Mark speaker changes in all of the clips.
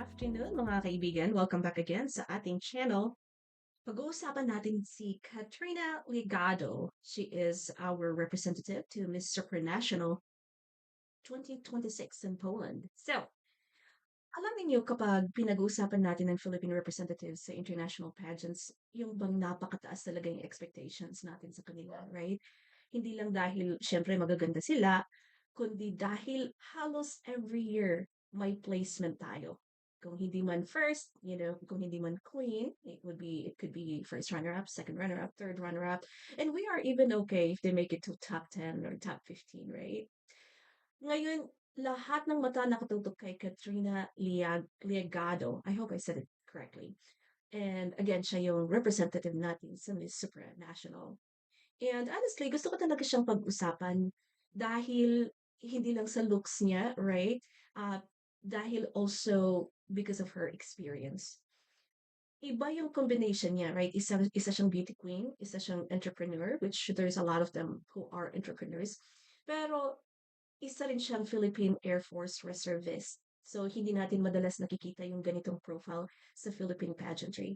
Speaker 1: Afternoon mga kaibigan, welcome back again sa ating channel. Pag-uusapan natin si Katrina Llegado. She is our representative to Miss Supranational 2026 in Poland. So, alam niyo kapag pinag-uusapan natin ng Philippine representatives sa international pageants, yung bang napakataas talaga yung expectations natin sa kanila, right? Hindi lang dahil syempre magaganda sila, kundi dahil halos every year may placement tayo. Kung hindi man first, kung hindi man queen, it could be first runner-up, second runner-up, third runner-up, and we are even okay if they make it to top 10 or top 15, right? Ngayon, lahat ng mata nakatutok kay Katrina Liagado. I hope I said it correctly. And again, siya yung representative natin sa Miss Supranational. And honestly, gusto ko talaga siyang pag-usapan dahil hindi lang sa looks niya, right? Uh, dahil also because of her experience. Iba yung combination niya, right? Isa siyang beauty queen, isa siyang entrepreneur, which there's a lot of them who are entrepreneurs. Pero isa rin siyang Philippine Air Force reservist. So, hindi natin madalas nakikita yung ganitong profile sa Philippine pageantry.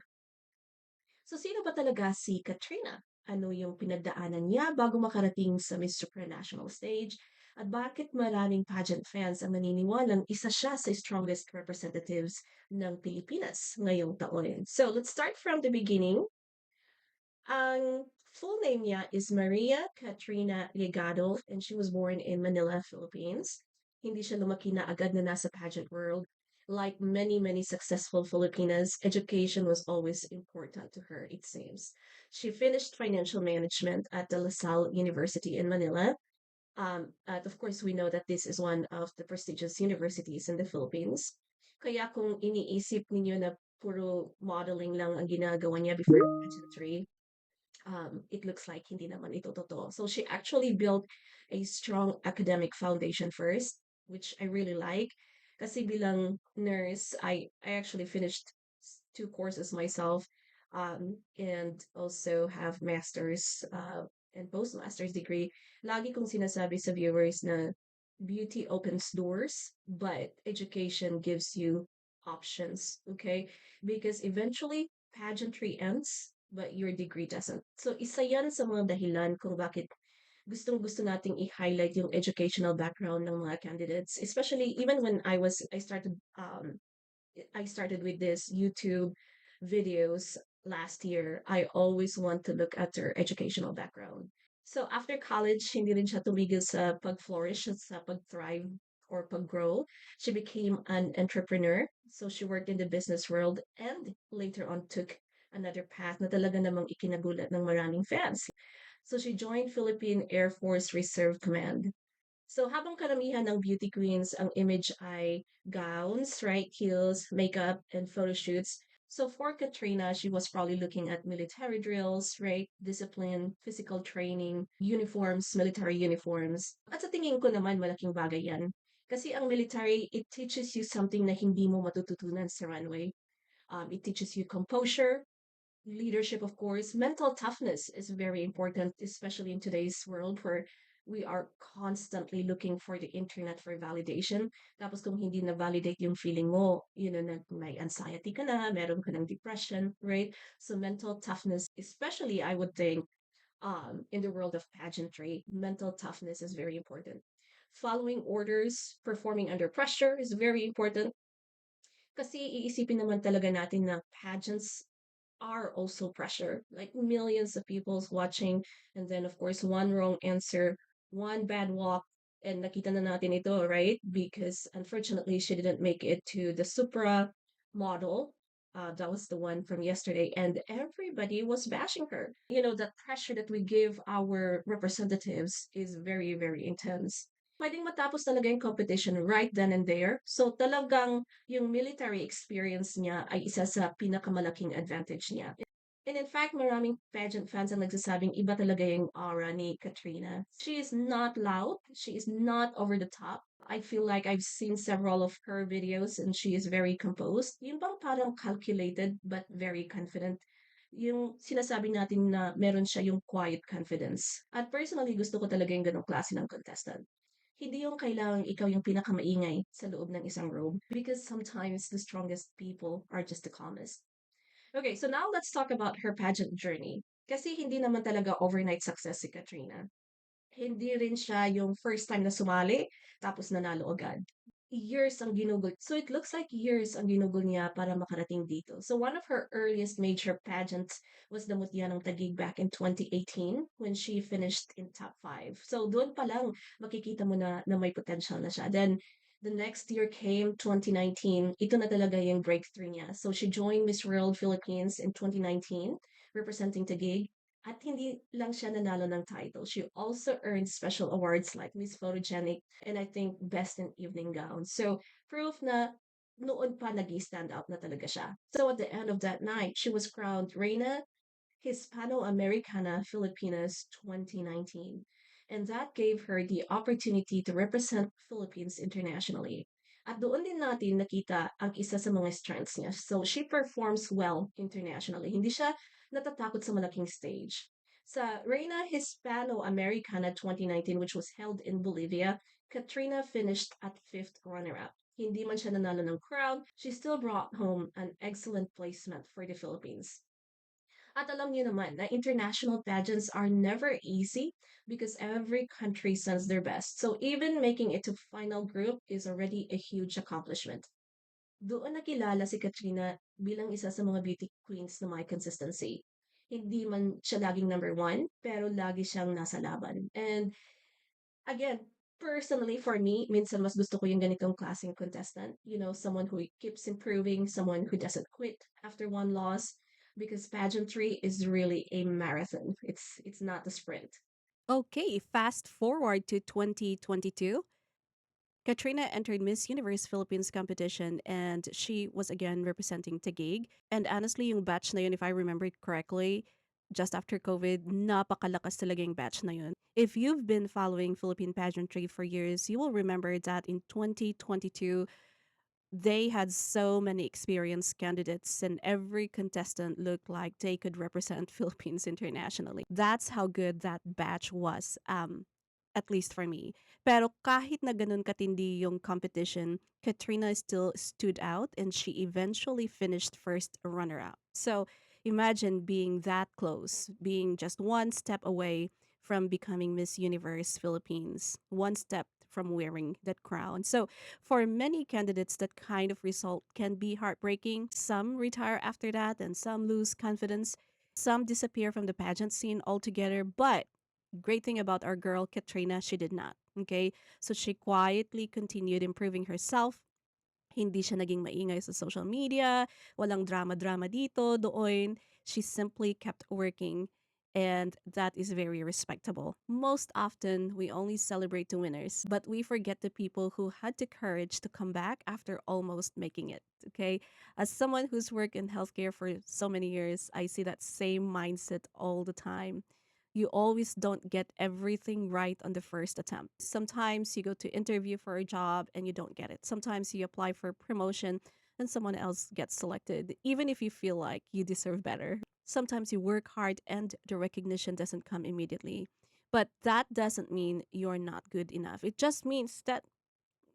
Speaker 1: So, sino ba talaga si Katrina? Ano yung pinagdaanan niya bago makarating sa Miss Supranational stage? At bakit maraming pageant fans ang naniniwalang isa siya sa strongest representatives ng Pilipinas ngayong taon? So, let's start from the beginning. Ang full name niya is Maria Katrina Llegado and she was born in Manila, Philippines. Hindi siya lumaki na agad na nasa pageant world. Like many successful Filipinas, education was always important to her, it seems. She finished financial management at the LaSalle University in Manila. And of course, we know that this is one of the prestigious universities in the Philippines. Kaya kung iniisip ninyo na puro modeling lang ang ginagawa niya before pageantry, it looks like hindi naman ito totoo. So she actually built a strong academic foundation first, which I really like. Kasi bilang nurse, I actually finished two courses myself and also have master's and postmaster's degree. Lagi kong sinasabi sa viewers na beauty opens doors, but education gives you options, okay? Because eventually pageantry ends, but your degree doesn't. So isa yan sa mga dahilan kung bakit gustong-gusto nating i-highlight yung educational background ng mga candidates, especially even when I started with this YouTube videos last year. I always want to look at their educational background. So after college, hindi rin siya tumigil sa pag-flourish, sa pag-thrive or pag-grow. She became an entrepreneur. So she worked in the business world and later on took another path na talaga namang ikinagulat ng maraming fans. So she joined Philippine Air Force Reserve Command. So habang karamihan ng beauty queens, ang image ay gowns, right, heels, makeup, and photo shoots. So for Katrina, she was probably looking at military drills, right, discipline, physical training, uniforms, military uniforms. At sa tingin ko naman, malaking bagay yan. Kasi ang military, it teaches you something na hindi mo matututunan sa runway. It teaches you composure, leadership, of course. Mental toughness is very important, especially in today's world where we are constantly looking for the internet for validation. Tapos kung hindi na-validate yung feeling mo, na may anxiety ka na, meron ka ng depression, right? So mental toughness, especially I would think, in the world of pageantry, mental toughness is very important. Following orders, performing under pressure is very important. Kasi iisipin naman talaga natin na pageants are also pressure. Like millions of people's watching, and then of course one wrong answer, one bad walk, and nakita na natin ito, right? Because unfortunately she didn't make it to the Supra model. That was the one from yesterday, and everybody was bashing her. That pressure that we give our representatives is very intense. Pwedeng matapos talaga yung competition right then and there. So talagang yung military experience niya ay isa sa pinakamalaking advantage niya. And in fact, maraming pageant fans ang nagsasabing iba talaga yung aura ni Katrina. She is not loud. She is not over the top. I feel like I've seen several of her videos and she is very composed. Yung bang parang calculated but very confident. Yung sinasabi natin na meron siya yung quiet confidence. At personally, gusto ko talaga yung ganong klase ng contestant. Hindi yung kailangang ikaw yung pinakamaingay sa loob ng isang room because sometimes the strongest people are just the calmest. Okay, so now let's talk about her pageant journey. Kasi hindi naman talaga overnight success si Katrina. Hindi rin siya yung first time na sumali, tapos nanalo agad. Years ang ginugol. So it looks like years ang ginugol niya para makarating dito. So one of her earliest major pageants was the Mutya ng Taguig back in 2018 when she finished in top 5. So doon pa lang makikita mo na may potential na siya. Then the next year came 2019. Ito na talaga yung breakthrough niya. So she joined Miss World Philippines in 2019 representing Taguig. At hindi lang siya nanalo ng title. She also earned special awards like Miss Photogenic and I think Best in Evening Gown. So, proof na noon pa nag-stand out na talaga siya. So, at the end of that night, she was crowned Reina Hispano-Americana Filipinas 2019. And that gave her the opportunity to represent Philippines internationally. At doon din natin nakita ang isa sa mga strengths niya. So, she performs well internationally. Hindi siya natatakot sa malaking stage. Sa Reina Hispano-Americana 2019, which was held in Bolivia, Katrina finished at fifth runner-up. Hindi man siya nanalo ng crown, she still brought home an excellent placement for the Philippines. At alam niyo naman na international pageants are never easy because every country sends their best. So even making it to final group is already a huge accomplishment. Doon nakilala si Katrina bilang isa sa mga beauty queens na may consistency. Hindi man siya laging number one, pero lagi siyang nasa laban. And again, personally for me, minsan mas gusto ko yung ganitong klaseng contestant. You know, someone who keeps improving, someone who doesn't quit after one loss, because pageantry is really a marathon. It's not a sprint.
Speaker 2: Okay, fast forward to 2022. Katrina entered Miss Universe Philippines competition and she was again representing Taguig. And honestly, yung batch na yun, if I remember it correctly, just after COVID, napakalakas talaga yung batch na yun. If you've been following Philippine pageantry for years, you will remember that in 2022, they had so many experienced candidates, and every contestant looked like they could represent Philippines internationally. That's how good that batch was, at least for me. Pero kahit na ganun katindi yung competition, Katrina still stood out and she eventually finished first runner-up. So imagine being that close, being just one step away from becoming Miss Universe Philippines, one step from wearing that crown. So for many candidates, that kind of result can be heartbreaking. Some retire after that, and some lose confidence. Some disappear from the pageant scene altogether. But great thing about our girl Katrina, she did not. Okay, so she quietly continued improving herself. Hindi siya naging maingay sa social media, walang drama-drama dito, doon. She simply kept working, and that is very respectable. Most often, we only celebrate the winners, but we forget the people who had the courage to come back after almost making it, okay? As someone who's worked in healthcare for so many years, I see that same mindset all the time. You always don't get everything right on the first attempt. Sometimes you go to interview for a job and you don't get it. Sometimes you apply for promotion and someone else gets selected, even if you feel like you deserve better. Sometimes you work hard and the recognition doesn't come immediately. But that doesn't mean you're not good enough. It just means that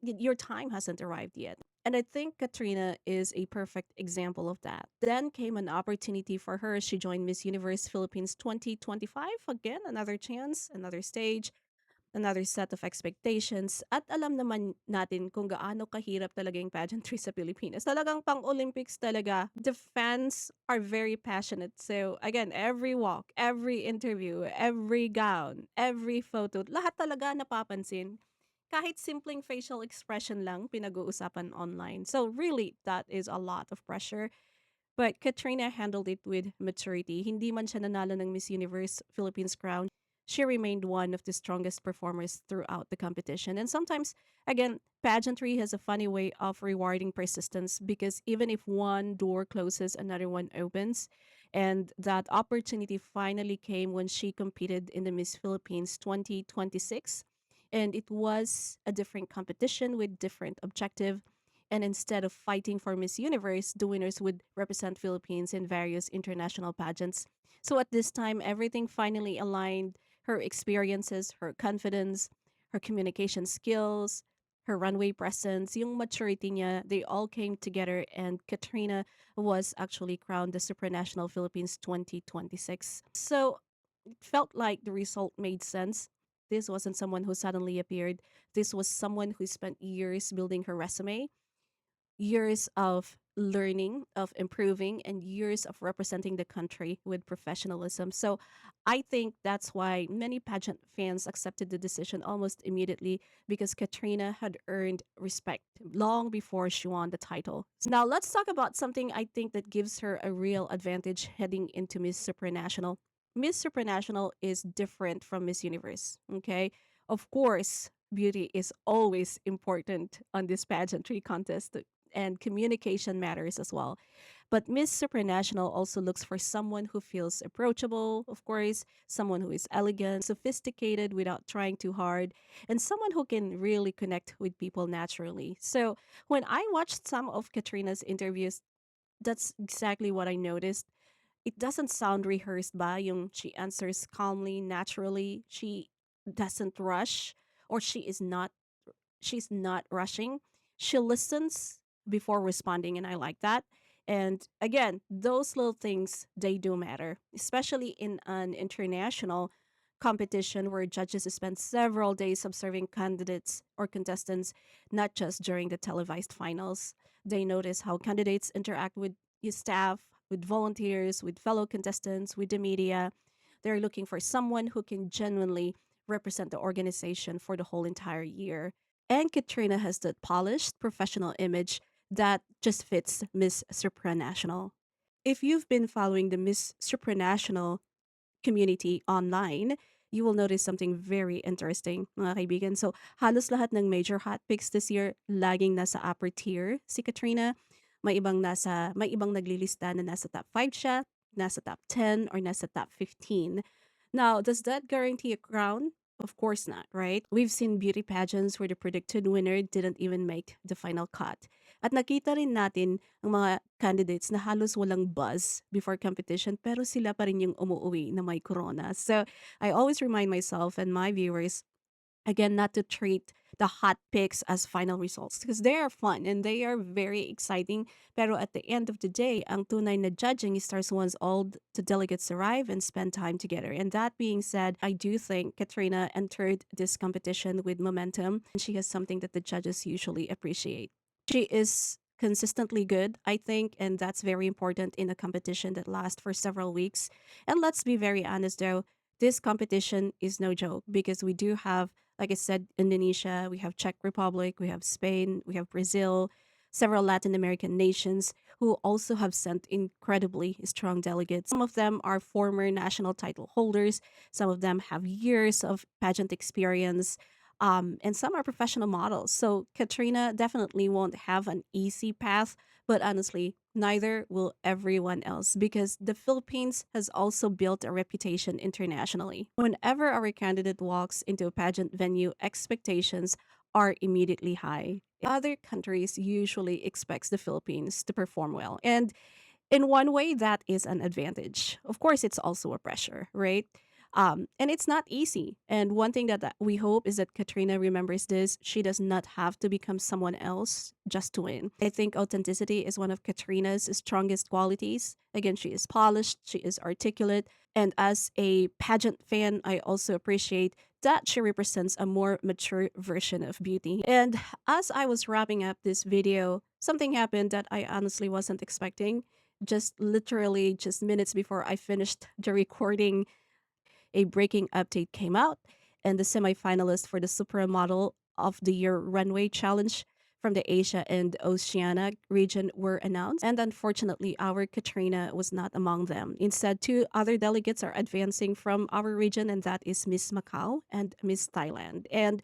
Speaker 2: your time hasn't arrived yet. And I think Katrina is a perfect example of that. Then came an opportunity for her. She joined Miss Universe Philippines 2025. Again, another chance, another stage, another set of expectations. At alam naman natin kung gaano kahirap talaga yung pageantry sa Pilipinas. Talagang pang-Olympics talaga. The fans are very passionate. So again, every walk, every interview, every gown, every photo, lahat talaga napapansin. Kahit simpleng facial expression lang pinag-uusapan online. So really, that is a lot of pressure. But Katrina handled it with maturity. Hindi man siya nanalo ng Miss Universe Philippines crown. She remained one of the strongest performers throughout the competition. And sometimes, again, pageantry has a funny way of rewarding persistence because even if one door closes, another one opens. And that opportunity finally came when she competed in the Miss Philippines 2026. And it was a different competition with different objective. And instead of fighting for Miss Universe, the winners would represent Philippines in various international pageants. So at this time, everything finally aligned: her experiences, her confidence, her communication skills, her runway presence, yung maturity niya, they all came together and Katrina was actually crowned the Supranational Philippines 2026. So it felt like the result made sense. This wasn't someone who suddenly appeared. This was someone who spent years building her resume, years of learning, of improving, and years of representing the country with professionalism. So I think that's why many pageant fans accepted the decision almost immediately because Katrina had earned respect long before she won the title. Now let's talk about something I think that gives her a real advantage heading into Miss Supranational. Miss Supranational is different from Miss Universe, okay? Of course, beauty is always important on this pageantry contest and communication matters as well. But Miss Supranational also looks for someone who feels approachable, of course, someone who is elegant, sophisticated without trying too hard, and someone who can really connect with people naturally. So when I watched some of Katrina's interviews, that's exactly what I noticed. It doesn't sound rehearsed ba yung she answers calmly, naturally. She doesn't rush or she's not rushing. She listens before responding, and I like that. And again, those little things they do matter, especially in an international competition where judges spend several days observing candidates or contestants, not just during the televised finals. They notice how candidates interact with his staff, with volunteers, with fellow contestants, with the media. They're looking for someone who can genuinely represent the organization for the whole entire year. And Katrina has that polished professional image that just fits Miss Supranational. If you've been following the Miss Supranational community online, you will notice something very interesting, mga kaibigan. So, halos lahat ng major hot picks this year, laging nasa upper tier si Katrina. May ibang naglilista na nasa top 5 siya, nasa top 10, or nasa top 15. Now, does that guarantee a crown? Of course not, right? We've seen beauty pageants where the predicted winner didn't even make the final cut. At nakita rin natin ang mga candidates na halos walang buzz before competition pero sila pa rin yung umuuwi na may corona. So I always remind myself and my viewers again not to treat the hot picks as final results because they are fun and they are very exciting. Pero at the end of the day, ang tunay na judging starts once all the delegates arrive and spend time together. And that being said, I do think Katrina entered this competition with momentum and she has something that the judges usually appreciate. She is consistently good, I think, and that's very important in a competition that lasts for several weeks. And let's be very honest though, this competition is no joke because we do have, like I said, Indonesia, we have Czech Republic, we have Spain, we have Brazil, several Latin American nations who also have sent incredibly strong delegates. Some of them are former national title holders, some of them have years of pageant experience, and some are professional models. So Katrina definitely won't have an easy path, but honestly, neither will everyone else because the Philippines has also built a reputation internationally. Whenever our candidate walks into a pageant venue, expectations are immediately high. Other countries usually expects the Philippines to perform well. And in one way, that is an advantage. Of course, it's also a pressure, right? And it's not easy. And one thing that we hope is that Katrina remembers this. She does not have to become someone else just to win. I think authenticity is one of Katrina's strongest qualities. Again, she is polished, she is articulate. And as a pageant fan, I also appreciate that she represents a more mature version of beauty. And as I was wrapping up this video, something happened that I honestly wasn't expecting. Just literally just minutes before I finished the recording, a breaking update came out, and the semifinalists for the SupraModel of the Year Runway Challenge from the Asia and Oceania region were announced. And unfortunately, our Katrina was not among them. Instead, two other delegates are advancing from our region, and that is Miss Macau and Miss Thailand. And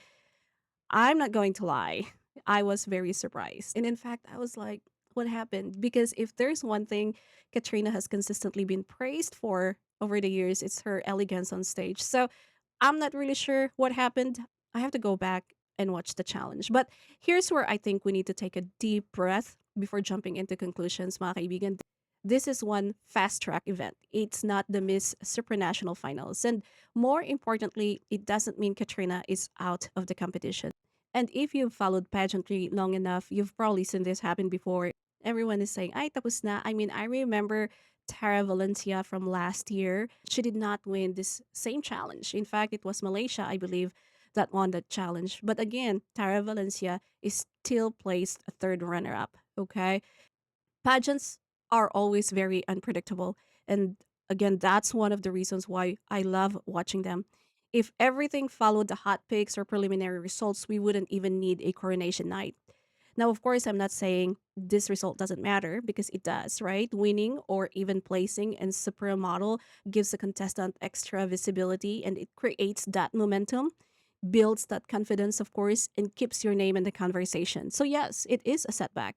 Speaker 2: I'm not going to lie, I was very surprised. And in fact, I was like, what happened? Because if there's one thing Katrina has consistently been praised for over the years, it's her elegance on stage. So I'm not really sure what happened. I have to go back and watch the challenge. But here's where I think we need to take a deep breath before jumping into conclusions, mga kaibigan. This is one fast track event. It's not the Miss Supranational Finals. And more importantly, it doesn't mean Katrina is out of the competition. And if you've followed pageantry long enough, you've probably seen this happen before. Everyone is saying, ay, tapos na. I mean, I remember Tara Valencia from last year. She did not win this same challenge. In fact, it was Malaysia, I believe, that won that challenge. But again, Tara Valencia is still placed a third runner up. Okay. Pageants are always very unpredictable. And again, that's one of the reasons why I love watching them. If everything followed the hot picks or preliminary results, we wouldn't even need a coronation night. Now, of course, I'm not saying this result doesn't matter because it does, right? Winning or even placing in SupraModel gives a contestant extra visibility and it creates that momentum, builds that confidence, of course, and keeps your name in the conversation. So, yes, it is a setback.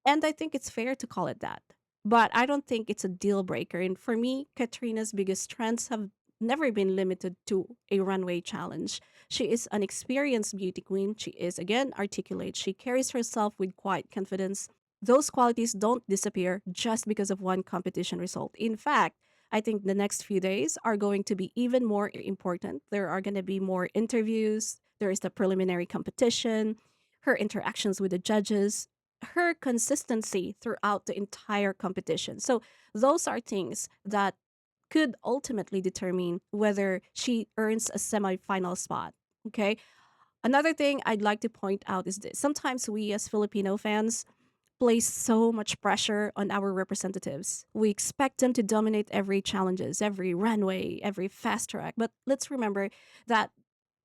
Speaker 2: And I think it's fair to call it that. But I don't think it's a deal breaker. And for me, Katrina's biggest strengths have never been limited to a runway challenge. She is an experienced beauty queen. She is, again, articulate. She carries herself with quiet confidence. Those qualities don't disappear just because of one competition result. In fact, I think the next few days are going to be even more important. There are going to be more interviews. There is the preliminary competition, her interactions with the judges, her consistency throughout the entire competition. So those are things that could ultimately determine whether she earns a semifinal spot. Okay. Another thing I'd like to point out is this. Sometimes we as Filipino fans place so much pressure on our representatives. We expect them to dominate every challenges, every runway, every fast track. But let's remember that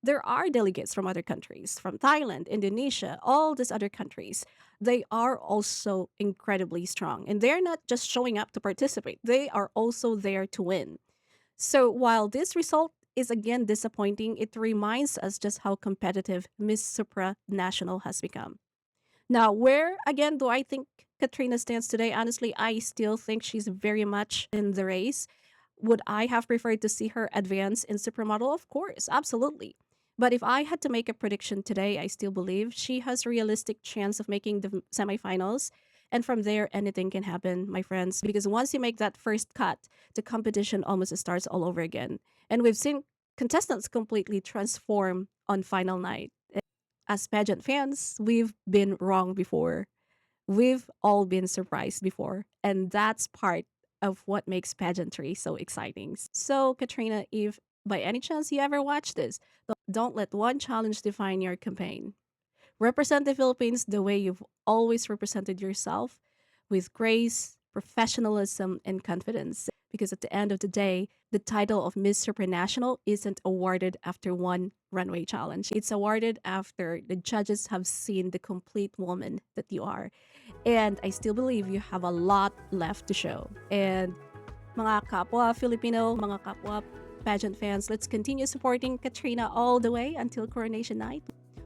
Speaker 2: there are delegates from other countries, from Thailand, Indonesia, all these other countries. They are also incredibly strong. And they're not just showing up to participate, they are also there to win. So while this result is again disappointing, it reminds us just how competitive Miss Supranational has become. Now, where again do I think Katrina stands today? Honestly, I still think she's very much in the race. Would I have preferred to see her advance in Supermodel? Of course, absolutely. But if I had to make a prediction today, I still believe she has a realistic chance of making the semifinals. And from there, anything can happen, my friends, because once you make that first cut, the competition almost starts all over again. And we've seen contestants completely transform on final night. As pageant fans, we've been wrong before. We've all been surprised before. And that's part of what makes pageantry so exciting. So, Katrina, if by any chance you ever watch this, don't let one challenge define your campaign. Represent the Philippines the way you've always represented yourself, with grace, professionalism, and confidence. Because at the end of the day, the title of Miss Supranational isn't awarded after one runway challenge. It's awarded after the judges have seen the complete woman that you are. And I still believe you have a lot left to show. And mga kapwa Filipino, mga kapwa pageant fans, let's continue supporting Katrina all the way until coronation night.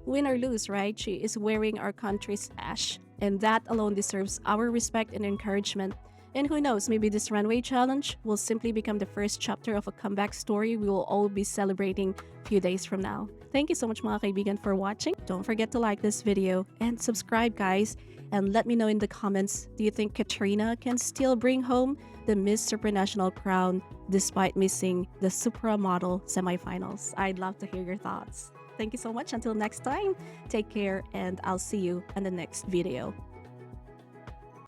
Speaker 2: Win or lose, right? She is wearing our country's ash. And that alone deserves our respect and encouragement. And who knows, maybe this runway challenge will simply become the first chapter of a comeback story we will all be celebrating a few days from now. Thank you so much mga kaibigan for watching. Don't forget to like this video and subscribe guys. And let me know in the comments, do you think Katrina can still bring home the Miss Supranational crown despite missing the SupraModel semifinals? I'd love to hear your thoughts. Thank you so much. Until next time, take care and I'll see you in the next video.